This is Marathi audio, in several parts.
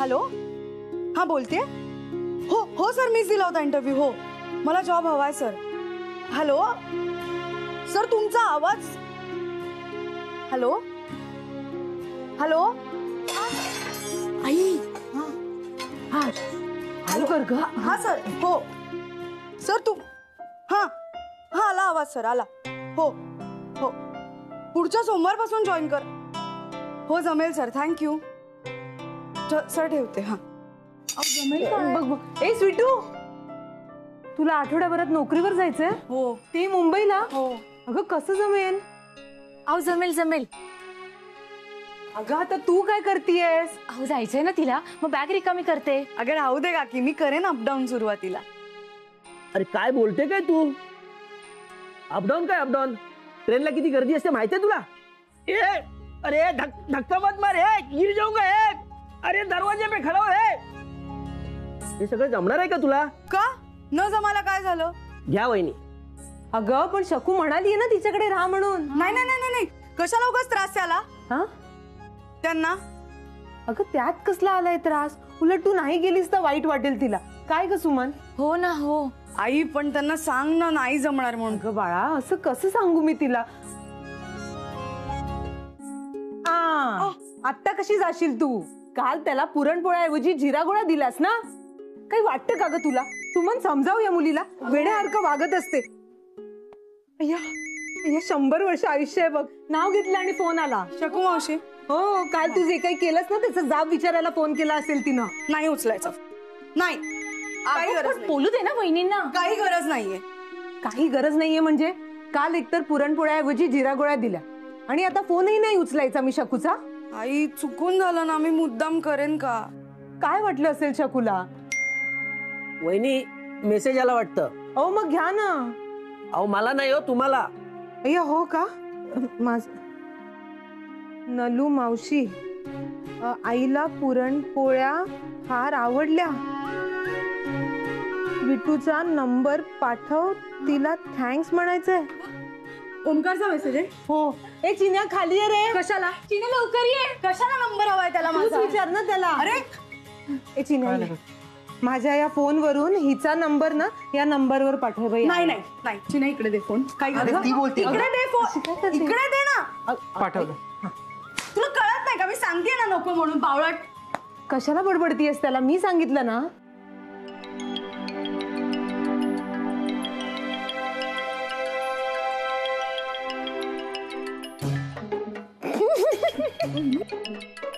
हॅलो, हा बोलते. हो हो सर, मीच दिला होता इंटरव्ह्यू. हो, मला जॉब हवाय सर. हॅलो सर, तुमचा आवाज. हॅलो हॅलो आई. हा हा सर. हो सर, तू. हा हा, आला आवाज सर, आला. हो हो, पुढच्या सोमवारपासून जॉईन कर. हो जमेल सर, थँक्यू सर. ठेवते. हा जमेल. ए स्वीटू, तुला आठवड्याभरात नोकरीवर जायचंय? हो. ते मुंबईला? हो. अगं कसं जमेल? अहो जमेल जमेल. अगं आता तू काय करतेयस? अहो जायचंय ना तिला, मग बॅग रिकामी करते. अगं राहू दे काकी, मी करेन अपडाऊन सुरुवातीला. अरे काय बोलते काय तू? अपडाऊन काय अपडाऊन? ट्रेनला किती गर्दी असते माहितीये तुला? अरे धक्का मत मार, गिर जाऊंगा. अरे दरवाजे पे खड़ा हो. हे सगळं जमणार आहे का तुला? का न जमायला काय झालं? घ्या वहिनी. अगं पण शकू म्हणाली ना तिच्याकडे राहा म्हणून. नाही नाही नाही नाही, कशाला उगाच त्रास त्याला? हा त्यांना. अगं त्यात कसला आलाय त्रास? उलट तू नाही गेलीस तर वाईट वाटेल तिला. काय ग सुमन? हो ना. हो आई, पण त्यांना सांग ना, नाही जमणार म्हणून. ग बाळा, असं कसं सांगू मी तिला? आता कशी जाशील तू? काल त्याला पुरणपोळ्याऐवजी जिरागोळा दिलास ना. काही वाटतं का ग तुला? सुमन, समजाव या मुलीला, वेड्यासारखं वागत असते. अय्या 100 वर्ष आयुष्य आहे बघ. नाव घेतलं आणि फोन आला. शकू मावशी. हो, काल तू जे काही केलंस ना त्याचा जाब विचारायला फोन केला असेल तिनं. नाही उचलायचं. नाही, काही गरज नाही. बोलू दे ना वहिनींना. काही गरज नाहीये. काही गरज नाहीये म्हणजे? काल एकतर पुरणपोळ्याऐवजी जिरागोळ्या दिल्या आणि आता फोनही नाही उचलायचा मी शकूचा. आई, चुकून झालं ना, मी मुद्दाम करेन का? काय वाटलं असेल शकूला? वहिनी, मेसेज आला वाटतं. अहो मग घ्या ना. अहो मला नाही हो, तुम्हाला. अय्या हो का? नलू मावशी, आईला पुरणपोळ्या फार आवडल्या. विटूचा नंबर पाठव, तिला थँक्स म्हणायचंय. ओमकारचा मेसेज आहे. हो. ए चिन्या, खाली ये रे. कशाला? चिन्या लवकर ये. कशाला नंबर हवाय त्याला माझा? विचार ना त्याला. अरे ए चिन्या, माझ्या या फोनवरून हिचा नंबर ना या नंबरवर पाठव बाई. नाही नाही नाही, चिन्या इकडे दे फोन. काय ती बोलते? इकडे दे फोन. इकडे दे ना. पाठवलं. तुला कळत नाही का? मी सांगते ना नको म्हणून. बावळट. कशाला बडबडतीयस त्याला? मी सांगितलं ना.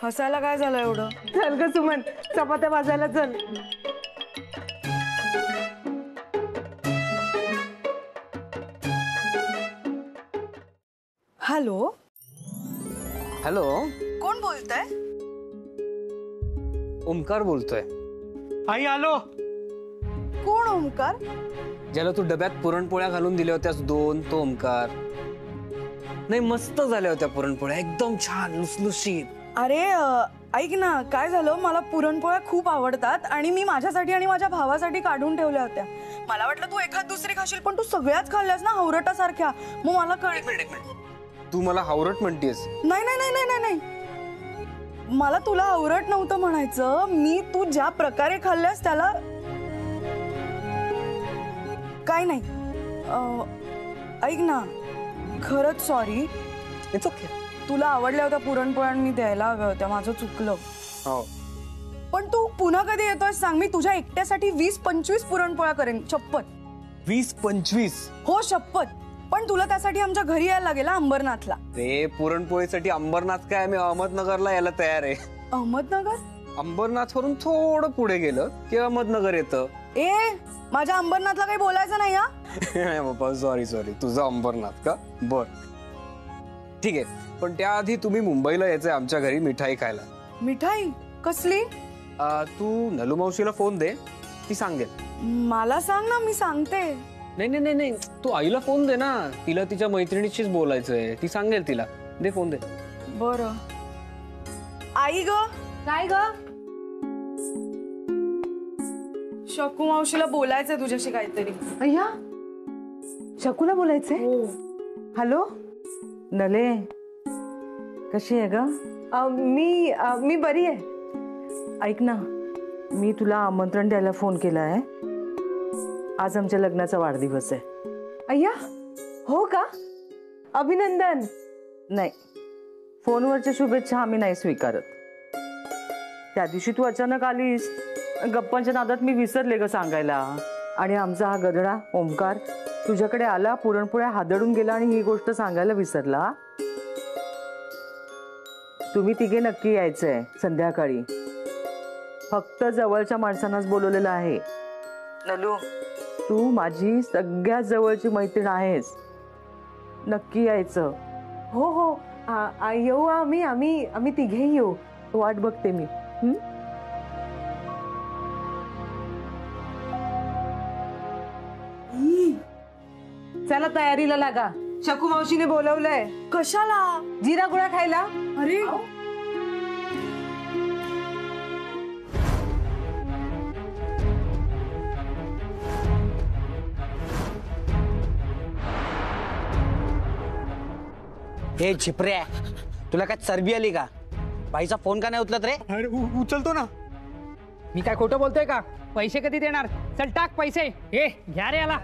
हसायला काय झालं एवढं? चल ग सुमन, चपात्या भाजायला चल. हॅलो हॅलो, कोण बोलतंय? ओमकार बोलतोय. आई आलो. कोण ओमकार? ज्याला तू डब्यात पुरणपोळ्या घालून दिल्या होत्यास 2, तो ओमकार. नाही, मस्त झाल्या होत्या पुरणपोळ्या, एकदम छान लुसलुशीत. अरे ऐक ना, काय झालं, मला पुरणपोळ्या खूप आवडतात आणि मी माझ्यासाठी आणि माझ्या भावासाठी काढून ठेवल्या होत्या. मला वाटलं तू एखाद दुसरी खाशील, पण तू सगळ्याच खाल्ल्यास ना हवरटासारख्या. मग मला तू मला हावरट म्हणतेस? नाही नाही नाही नाही नाही, मला तुला हावरट नव्हतं म्हणायचं. मी तू ज्या प्रकारे खाल्ल्यास त्याला काय नाही. ऐक ना, खरंच सॉरी. It's okay. तुला आवडल्या होत्या पुरणपोळ्या, मी द्यायला हव्या होत्या, माझं चुकलं. पण तू पुन्हा कधी येतोय सांग? मी तुझ्या एकट्यासाठी 20-25 पुरणपोळ्या करेन, शपथ. 20-25? हो शपथ. पण तुला त्यासाठी आमच्या घरी यायला लागेल, अंबरनाथला. रे, पुरणपोळीसाठी अंबरनाथ काय, मी अहमदनगरला यायला तयार आहे. अहमदनगर? अंबरनाथ वरून थोडं पुढे गेलं की अहमदनगर येतं. माझ्या अंबरनाथला काही बोलायचं नाही हा. बाबा सॉरी, तुझं अंबरनाथ का? बर ठीक आहे, पण त्याआधी तुम्ही मुंबईला यायचंय आमच्या घरी मिठाई खायला. मिठाई कसली? तू नलू मावशीला फोन दे, ती सांगेल. मला सांग ना, मी सांगते. नाही नाही नाही, तू आईला फोन दे ना, तिला तिच्या मैत्रिणीशीच बोलायचंय, ती सांगेल तिला. दे फोन दे. बरं. आई ग. काय ग? शकू मावशीला बोलायचंय तुझ्याशी काहीतरी. अय्या, शकूला बोलायचंय? हो. हॅलो नले, कशी आहे ग? मी बरी आहे. ऐक ना, मी तुला आमंत्रण द्यायला फोन केला आहे. आज आमच्या लग्नाचा वाढदिवस आहे. अय्या, हो का? अभिनंदन. नाही, फोनवरच्या शुभेच्छा आम्ही नाही स्वीकारत. त्या दिवशी तू अचानक आलीस, गप्पांच्या नादात मी विसरले ग सांगायला. आणि आमचा हा गधडा ओमकार तुझ्याकडे आला, पुरणपोळ्या हादडून गेला आणि ही गोष्ट सांगायला विसरला. तुम्ही तिघे नक्की यायचंय संध्याकाळी. फक्त जवळच्या माणसांनाच बोलवलेलं आहे. नलू, तू माझी सगळ्यात जवळची मैत्रीण आहेस. नक्की यायचं. हो हो, येऊ आम्ही आम्ही आम्ही तिघेही येऊ. वाट बघते मी. चला तयारीला लागा. शकू मावशीने बोलवलंय. कशाला? जिरा गुळा खायला. अरे हे छिपऱ्या, तुला काय चरबी आली का? बाईचा फोन का नाही उचलत रे? अरे उचलतो ना. मी काय खोटं बोलतोय का? पैसे कधी देणार? चल टाक पैसे. ए घ्या रे याला.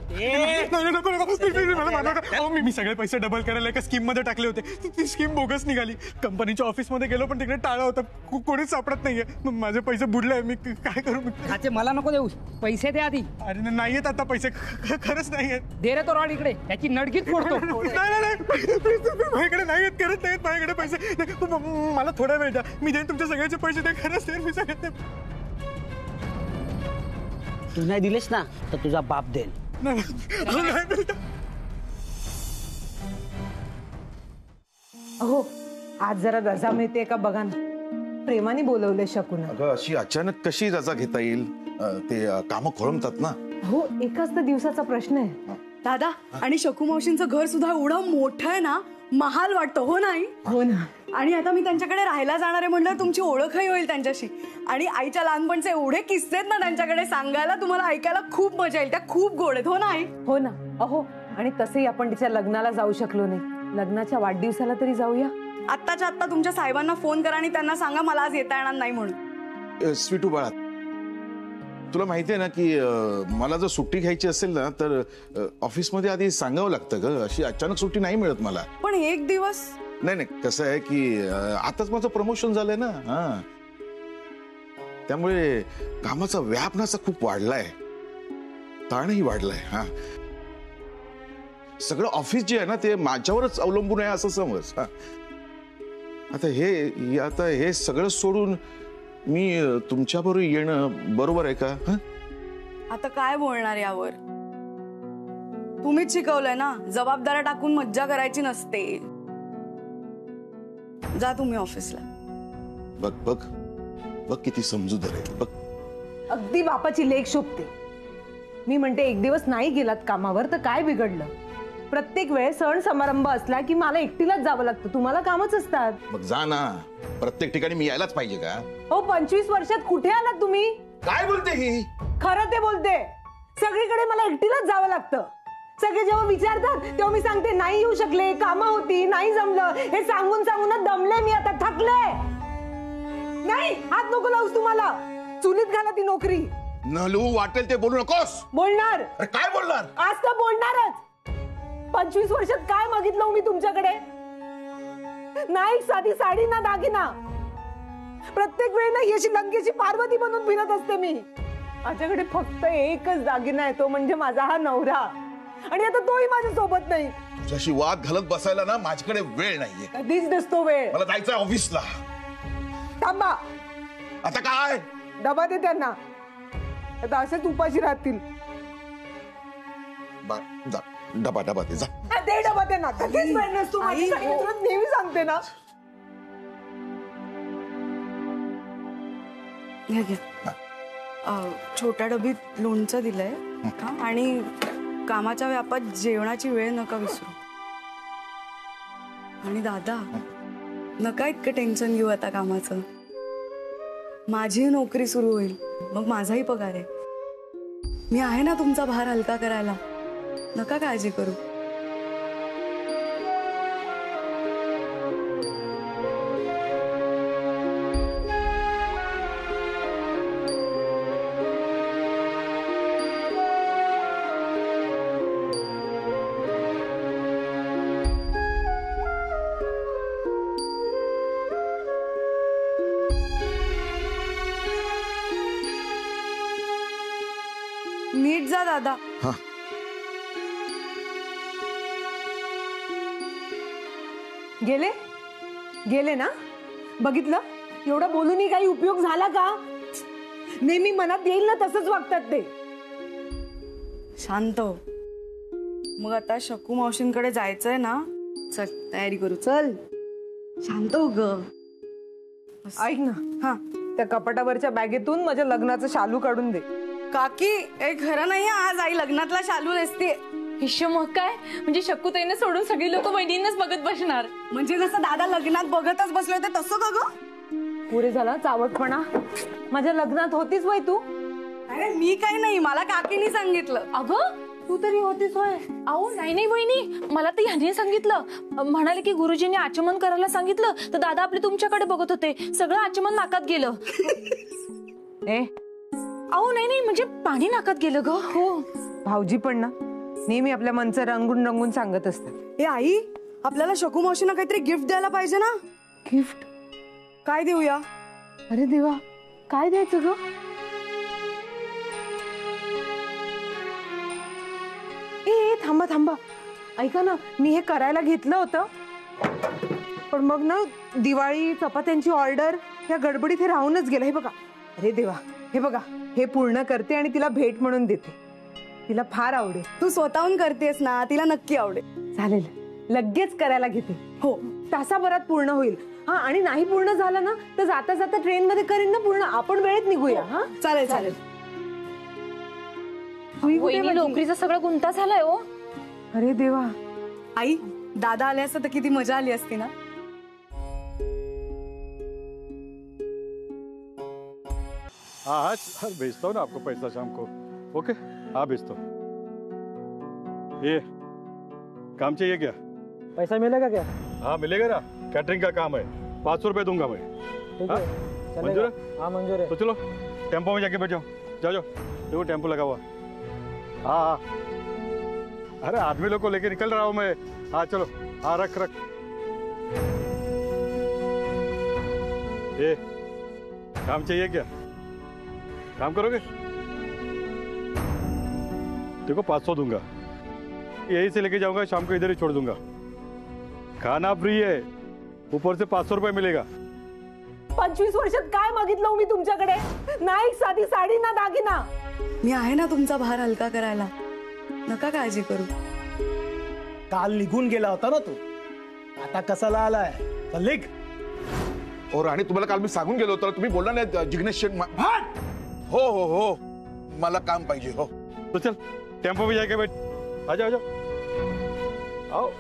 मी सगळे पैसे डबल करायला एका स्कीम मध्ये टाकले होते. ती स्कीम बोगस निघाली. कंपनीच्या ऑफिस मध्ये गेलो पण तिकडे टाळा होता. कोणीच सापडत नाहीये. माझे पैसे बुडले. मी काय करू? खाचे मला नको देऊ, पैसे दे आधी. अरे नाहीयेत आता पैसे. खरंच नाहीयेत. दे रे तो रॉड इकडे, त्याची नडगीत फोडतो. माझ्याकडे नाहीयेत. करत नाहीत माझ्याकडे पैसे. मला थोडा वेळ द्या. मी देईन तुमच्या सगळ्याचे पैसे. ते खरंच देईन मी सगळे. तू नाही दिलेस ना तर तुझा बाप देईल. अहो, आज जरा रजा मिळते का बघा ना. प्रेमाने बोलवलंय शकून. अगं अशी अचानक कशी रजा घेता येईल? ते कामं खोळंबतात ना. हो, एकाच तर दिवसाचा प्रश्न आहे. दादा, आणि शकू मावशींचं घर सुद्धा एवढं मोठं आहे ना, महाल वाटतं. हो नाही? हो ना. आणि आता मी त्यांच्याकडे राहायला जाणार आहे म्हणल्यावर तुमची ओळखही होईल त्यांच्याशी. आणि आईच्या लहानपणचे एवढे किस्से आहेत ना त्यांच्याकडे सांगायला, तुम्हाला ऐकायला खूप मजा येईल. त्या खूप गोड आहेत. हो ना आई? हो ना. अहो, आणि तसंही आपण तिच्या लग्नाला जाऊ शकलो नाही. लग्नाच्या वाढदिवसाला तरी जाऊया. आत्ताच्या आत्ता तुमच्या साहेबांना फोन करा आणि त्यांना सांगा मला आज येता येणार नाही म्हणून. स्वीटू बाळा, तुला माहिती आहे ना की मला जर सुट्टी घ्यायची असेल ना तर ऑफिसमध्ये आधी सांगावं लागतं ग. अशी अचानक सुट्टी नाही मिळत मला. पण एक दिवस नाही नाही, कसं आहे की आताच माझं प्रमोशन झालंय ना. हा, त्यामुळे कामाचा व्याप ना असा खूप वाढलाय. ताणही वाढलाय. हा, सगळं ऑफिस जे आहे ना ते माझ्यावरच अवलंबून आहे असं समज. हा, आता हे सगळं सोडून मी तुमच्याबरोबर येणं बरोबर आहे का? आता काय बोलणार यावर? तुम्हीच शिकवलंय ना, जबाबदाऱ्या टाकून मज्जा करायची नसते. जा तुम्ही ऑफिसला. बघ बघ बघ किती समजूतदार आहे. बघ, अगदी बापाची लेक शोभते. मी म्हणते एक दिवस नाही गेलात कामावर तर काय बिघडलं? प्रत्येक वेळ सण समारंभ असला की मला एकटीलाच जावं लागतं. तुम्हाला कामच असतात. मग जा ना. प्रत्येक ठिकाणी मी यायलाच पाहिजे का? हो, 25 वर्षात कुठे आलात तुम्ही? काय बोलते ही? खरं ते बोलते. सगळीकडे मला एकटीलाच जावं लागतं. सगळे जेव्हा विचारतात तेव्हा मी सांगते नाही येऊ शकले, कामं होती, नाही जमलं. हे सांगून सांगून दमले मी, आता थकले. नाही, हात नको लावूस तुम्हाला. चुलीत घाला ती नोकरी. नलू, वाटेल ते बोलू नकोस. बोलणार. अरे काय बोलणार? आज तर बोलणारच. 25 वर्षात काय मागितलं हो मी तुमच्याकडे? नाही साधी साडी ना दागिना. प्रत्येक वेळी ना अशी लंकेची पार्वती बनून फिरत असते मी. माझ्याकडे फक्त एकच दागिना आहे, तो म्हणजे माझा हा नवरा. आणि आता तोही माझ्या सोबत नाही. तुझ्याशी वाद घालत बसायला ना माझ्याकडे वेळ नाहीये. कधीच नसतो वेळ. मला जायचंय ऑफिसला. थांबा. आता काय? डबा दे त्यांना. आता असेच उपाशी राहतील. जा, डबा दे जा. दे डबा त्यांना. कधीच वेळ नसतो माझ्यासाठी. मी तुला नेहमी सांगते ना. हे घ्या. छोट्या डबीत लोणचं दिलंय. आणि कामाच्या व्यापात जेवणाची वेळ नका विसरू. आणि दादा, नका इतकं टेन्शन घेऊ आता कामाचं. माझी नोकरी सुरू होईल, मग माझाही पगार आहे. मी आहे ना तुमचा भार हलका करायला. नका काळजी करू. नीट जा दादा. हा. गेले गेले ना? बघितलं, एवढं बोलूनही काही उपयोग झाला का? नेहमी मनात येईल ना तसंच वागतात ते. शांत हो. मग आता शकू मावशींकडे जायचंय ना? चल तयारी करू. चल शांत हो ग. ऐक ना, हा त्या कपाटावरच्या बॅगेतून माझ्या लग्नाचं शालू काढून दे. काकी हे खरं नाही. आज आई लग्नातला शालू नेसते. हिश्य मग काय, म्हणजे शक्कू ताईने सोडून सगळी लोक वहिनींनाच बघत बसणार. म्हणजे जसं दादा लग्नात बघतच बसले होते तसं का ग? पुरे झाला चावटपणा. माझ्या लग्नात होतीच वय तू? अरे मी काही नाही, मला काकीने सांगितलं. अगं तू तरी होतीच होय. अहो नाही वहिनी, मला तर ह्याने सांगितलं. म्हणाले की गुरुजींनी आचमन करायला सांगितलं तर दादा आपले तुमच्याकडे बघत होते. सगळं आचमन नाकात गेलं. ए अहो नाही म्हणजे पाणी नाकात गेलं ग. हो भाऊजी पण ना नेहमी आपल्या मनचं रंगून रंगून सांगत असतात. ए आई, आपल्याला शकू मावशींना काहीतरी गिफ्ट द्यायला पाहिजे ना. गिफ्ट? काय देऊया? अरे देवा, काय द्यायचं ग? ए थांबा थांबा, ऐका ना, मी हे करायला घेतलं होतं पण मग ना दिवाळी चपात्यांची ऑर्डर या गडबडीत हे राहूनच गेलं. हे बघा, अरे देवा, हे बघा, हे पूर्ण करते आणि तिला भेट म्हणून देते. तिला फार आवडेल. तू स्वतःहून करतेस ना, तिला नक्की आवडेल. चालेल, लगेच करायला घेते. हो तासाभरात पूर्ण होईल. हा, आणि नाही पूर्ण झालं ना तर जाता जाता ट्रेन मध्ये करीन ना पूर्ण. आपण वेळेत निघूया. हा चालेल चालेल. वहिनी नोकरीचा सगळा गुंता झालाय हो. अरे देवा. आई, दादा आले असते तर किती मजा आली असती ना. हाँ हाँ भेजता हूँ ना आपको पैसा शाम को. ओके, हाँ भेजता हूँ. ये काम चाहिए क्या? पैसा मिलेगा क्या? हाँ मिलेगा ना, कैटरिंग का काम है. 500 रुपये दूंगा मैं. ठीक हाँ? है, मंजूर है? चलेगा. हाँ मंजूर है. तो चलो टेम्पो में जाके बैठ जाओ. जाओ जाओ, देखो टेम्पो लगा हुआ. हाँ हाँ, अरे आदमी लोग को लेके निकल रहा हूँ मैं. हाँ चलो, हाँ रख रख. ये काम चाहिए क्या? काम करोगे? देखो 500 दूंगा. यहीं से लेके जाऊंगा, शाम को इधर ही छोड़ दूंगा. खाना फ्री है, ऊपर से 500 रुपये मिलेगा. 25 वर्षात काय मागितलं मी तुमच्याकडे? नाही साधी साडी ना दागिना. मी आहे ना तुमचा भार हलका करायला. नका काळजी करू. काल निघून गेला होता ना तू, आता कसाला आलाय? चल निघ. और आणि तुम्हाला काल मी सांगून गेलो होतो, तुम्ही बोलला नाही जिग्नेश शेठ. हो हो हो, मला काम पाहिजे. हो तो चल टेम्पो में जाके बैठ. आ जाओ, आ जाओ, आओ.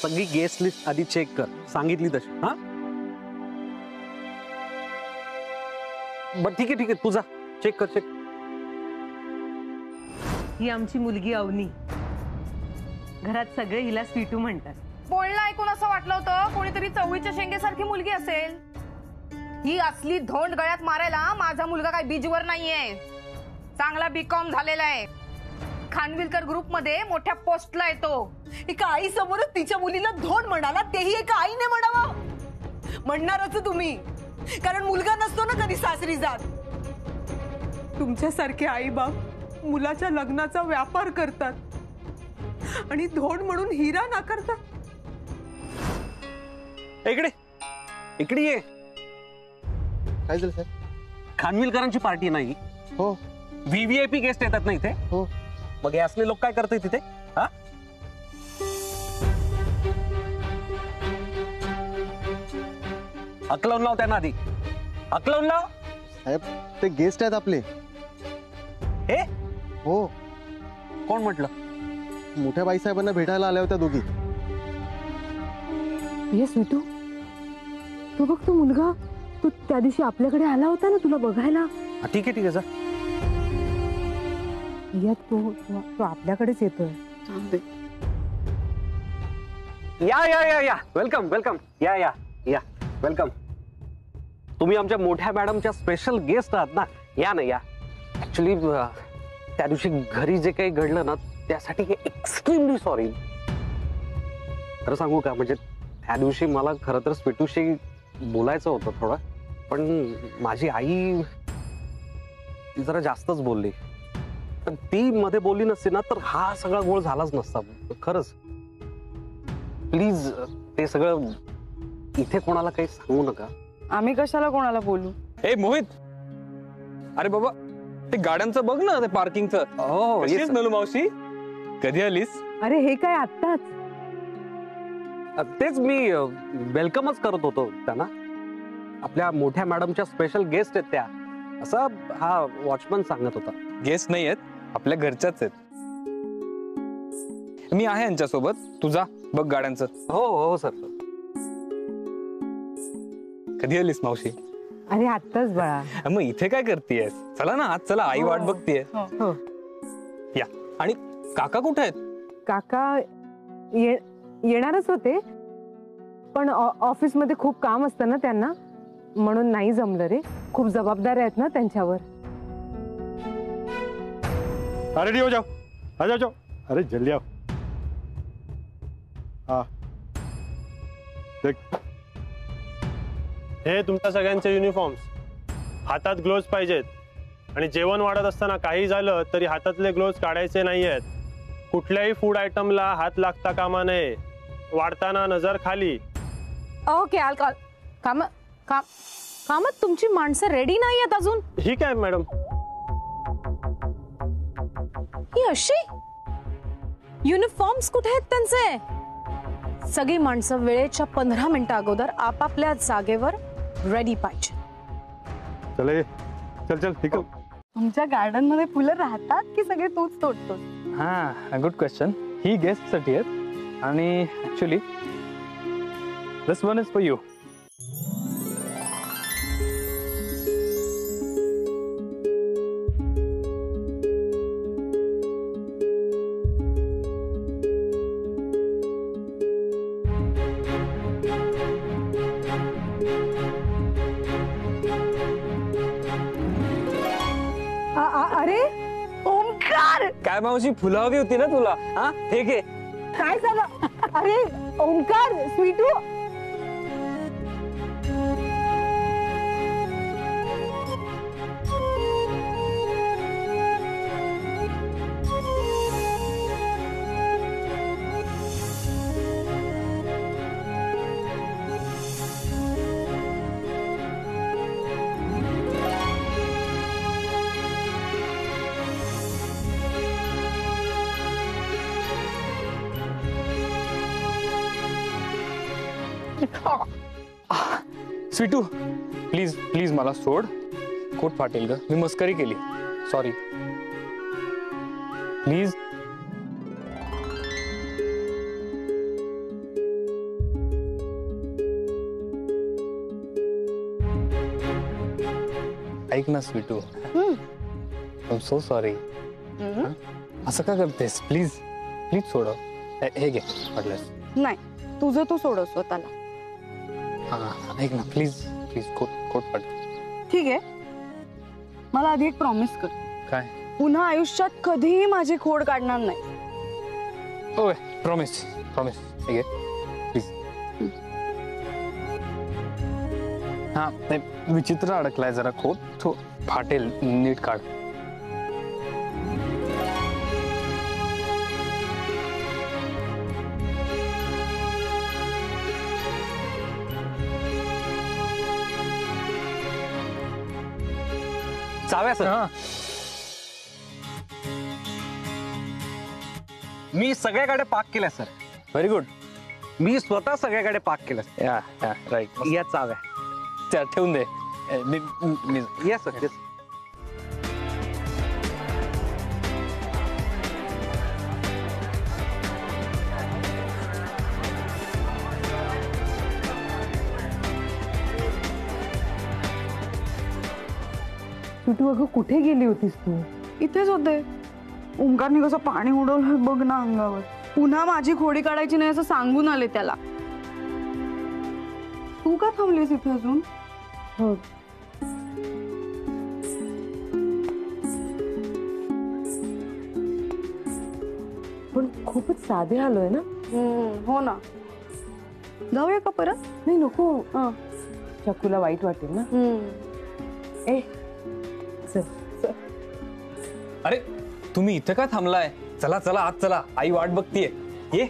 सगळी गेस्ट लिस्ट आधी चेक कर, सांगितली तशी. हा बर ठीक आहे तू जा, चेक कर. चेक. ही आमची मुलगी अवनी. घरात सगळे हिला स्वीटू म्हणतात. बोलणं ऐकून असं वाटलं होतं कोणीतरी चवळीच्या शेंगेसारखी मुलगी असेल. ही असली धोंड गळ्यात मारायला माझा मुलगा काय बीजवर नाहीये. चांगला बीकॉम झालेला आहे. खानविलकर ग्रुप मध्ये मोठ्या पोस्टला येतो. एका आई समोर तिच्या मुलीला धोंड म्हणाला, तेही एका आईने म्हणावं. म्हणणारच तुम्ही, कारण मुलगा नसतो ना कधी सासरी जात. तुमच्यासारखे आई बाप मुलाच्या लग्नाचा व्यापार करतात आणि धोंड म्हणून हिरा नाकारतात. इकडे इकडे ये. काय झालं सर? खानविलकरांची पार्टी नाही. हो. व्हीव्हीआयपी गेस्ट येतात ना इथे. हो. मग हे असले लोक काय करतात तिथे? हा, अकलवून लाव त्यांना आधी. अकलवून लाव. साहेब ते गेस्ट आहेत आपले. हे हो. कोण म्हटलं? मोठ्या बाईसाहेबांना भेटायला आल्या होत्या दोघी. ये स्वीटू, तू बघ, तो मुलगा तू त्या दिवशी आपल्याकडे आला होता ना तुला बघायला. ठीक आहे जा. यात तो आपल्याकडेच येतोय. या या या या, वेलकम वेलकम. या या या, वेलकम. तुम्ही आमच्या मोठ्या मॅडमच्या स्पेशल गेस्ट आहात ना. या ना या. ऍक्च्युली त्या दिवशी घरी जे काही घडलं ना त्यासाठी एक्स्ट्रीमली सॉरी. खरं सांगू का, म्हणजे त्या दिवशी मला खरं तर स्वीटूशी बोलायचं होतं थोडं, पण माझी आई ती जरा जास्तच बोलली. तर ती मध्ये बोलली नसती ना तर हा सगळा गोळ झालाच नसता. खरंच प्लीज ते सगळं इथे कोणाला काही सांगू नका. आम्ही कशाला कोणाला बोलू? ए मोहित, अरे बाबा ते गाड्यांचं बघ ना, ते पार्किंगचं. हो कशीच नलू मावशी, कधी आलीस? अरे हे काय आत्ताच? तेच मी वेलकमच करत होतो त्यांना. आपल्या मोठ्या मॅडमच्या स्पेशल गेस्ट आहेत त्या, असं हा वॉचमन सांगत होता. गेस्ट नाही आहेत, आपल्या घरच्याच आहेत. मी आहे यांच्यासोबत, तुझा बघ गाड्यांचं. हो हो सर. कधी आलीस मावशी? अरे आत्ताच बाळा. मग इथे काय करतेयस? चला ना आज, चला आई वाट बघतीये. हो. या. आणि काका कुठे आहेत? काका येणारच होते, पण ऑफिस मध्ये खूप काम असतं ना त्यांना, म्हणून नाही जमलं रे. खूप जबाबदाऱ्या आहेत ना त्यांच्यावर. अरे रेडी हो जाओ, आ जाओ जाओ. अरे जल्दी आओ. हा देख, हे तुमच्या सगळ्यांचे युनिफॉर्म्स. हातात ग्लोव्ज पाहिजेत, आणि जेवण वाढत असताना काही झालं तरी हातातले ग्लोव्ज काढायचे नाहीयेत. कुठल्याही फूड आयटमला हात लागता कामा नये. वाढताना नजर खाली. ओके कामत तुमची माणसं रेडी नाही आहेत अजून. ही काय मॅडम? ही अशी युनिफॉर्म्स कुठे आहेत त्यांचे? सगळी माणसं वेळेच्या 15 मिनिटं अगोदर आपापल्या जागेवर रेडी पाहिजे. चले चल चल ठीक आहे. तुमच्या गार्डन मध्ये फुलं राहतात की सगळे तूच तोडतोस? हा, गुड क्वेश्चन. ही गेस्ट साठी आहेत, आणि actually this one is for you. अरे ओंकार, काय मावशी, फुलं हवी होती ना तुला? हा हे घे. काय झालं? अरे ओंकार, स्वीटू. स्वीटू, प्लीज प्लीज मला सोड. कोट फाटेल ग, मी मस्करी केली. सॉरी. प्लीज. ऐक ना Sweetu, I am so sorry. असं का करतेस? प्लीज प्लीज सोड. हे घे वाटलंस. नाही, तुझं तू सोडव स्वतःला. हा ऐक ना प्लीज प्लीज, कोट कोट फाट. ठीक आहे, मला आधी एक प्रॉमिस कर. काय? पुन्हा आयुष्यात कधीही माझी खोड काढणार नाही. Okay, promise promise. ठीक आहे प्लीज. हा, विचित्र अडकलाय जरा खोट, तो फाटेल, नीट काढ. चाव्या सर. मी सगळ्या गाड्या पाक केल्या सर. Very good. मी स्वतः सगळ्या गाड्या पाक केल्या. या या राईट. या चाव्या ठेवून दे. या सर. स्वीटू, अगं कुठे गेली होतीस तू? इथेच होते. ओंकारने कसं पाणी उडवलं बघ ना अंगावर. पुन्हा माझी खोडी काढायची नाही असं सांगून आले त्याला. तू का थांबलीस इथे अजून? हो. आपण खूपच साधे आलोय ना. हो ना. जाऊया का परत? नाही नको. चक्कूला वाईट वाटेल ना. ए चल. अरे तुम्ही इथे काय थांबलाय? चला चला आत चला, आई वाट बघतीये. ये